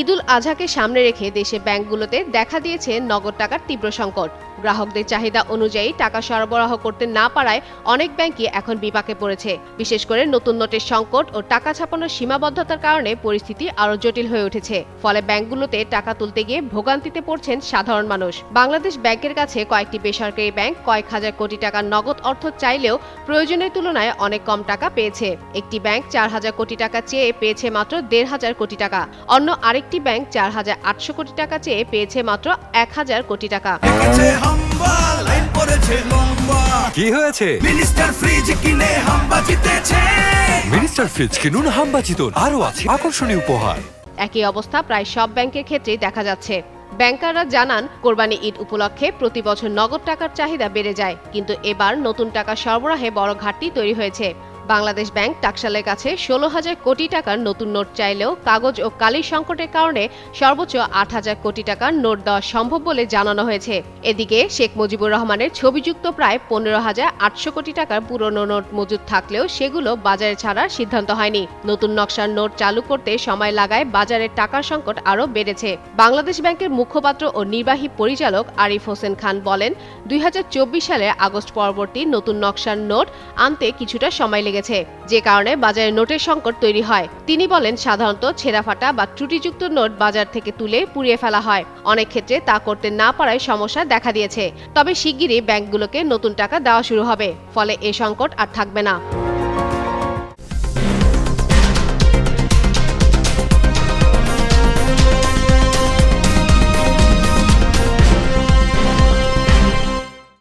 ঈদুল আজহাকে সামনে রেখে দেশে ব্যাংকগুলোতে দেখা দিয়েছে নগদ টাকার তীব্র সংকট। গ্রাহকদের চাহিদা অনুযায়ী টাকা সরবরাহ করতে না পারায় অনেক ব্যাংকই এখন বিপাকে পড়েছে। বিশেষ করে নতুন নোটের সংকট ও টাকা ছাপানোর সীমাবদ্ধতার কারণে পরিস্থিতি আরও জটিল হয়ে উঠেছে। ফলে ব্যাংকগুলোতে টাকা তুলতে গিয়ে ভোগান্তিতে পড়ছেন সাধারণ মানুষ। বাংলাদেশ ব্যাংকের কাছে কয়েকটি বেসরকারি ব্যাংক কয়েক হাজার কোটি টাকার নগদ অর্থ চাইলেও প্রয়োজনের তুলনায় অনেক কম টাকা পেয়েছে। একটি ব্যাংক 4,000 কোটি টাকা চেয়ে পেয়েছে মাত্র 1,500 কোটি টাকা। অন্য আরেকটি ব্যাংক 4,800 কোটি টাকা চেয়ে পেয়েছে মাত্র 1,000 কোটি টাকা। কি হয়েছে? মিনিস্টার ফ্রিজ কিনে হাম্বা জিতেছে। মিনিস্টার ফ্রিজ কিনুন, হাম্বা জিতুন, আরো আছে আকর্ষণীয় উপহার। একই অবস্থা প্রায় সব ব্যাংকের ক্ষেত্রেই দেখা যাচ্ছে। ব্যাংকাররা জানান, কোরবানি ঈদ উপলক্ষে প্রতি বছর নগদ টাকার চাহিদা বেড়ে যায়, কিন্তু এবার নতুন টাকা সরবরাহে বড় ঘাটতি তৈরি হয়েছে। বাংলাদেশ ব্যাংক টাকশালের কাছে 16,000 কোটি টাকার নতুন নোট চাইলেও কাগজ ও কালির সংকটের কারণে সর্বোচ্চ 8,000 কোটি টাকার নোট দেওয়া সম্ভব বলে জানানো হয়েছে। এদিকে শেখ মুজিবুর রহমানের ছবিযুক্ত প্রায় 15,800 কোটি টাকার পুরনো নোট মজুদ থাকলেও সেগুলো বাজারে ছাড়ার সিদ্ধান্ত হয়নি। নতুন নকশার নোট চালু করতে সময় লাগায় বাজারে টাকার সংকট আরও বেড়েছে। বাংলাদেশ ব্যাংকের মুখপাত্র ও নির্বাহী পরিচালক আরিফ হোসেন খান বলেন, 2024 সালের আগস্ট পরবর্তী নতুন নকশার নোট আনতে কিছুটা সময় লেগেছে, যে কারণে বাজারে নোটের সংকট তৈরি হয়। তিনি বলেন, সাধারণত ছেঁড়াফাটা বা ত্রুটিযুক্ত নোট বাজার থেকে তুলে পুড়িয়ে ফেলা হয়। অনেক ক্ষেত্রে তা করতে না পারায় সমস্যা দেখা দিয়েছে। তবে শিগগিরই ব্যাংকগুলোকে নতুন টাকা দেওয়া শুরু হবে, ফলে এ সংকট আর থাকবে না।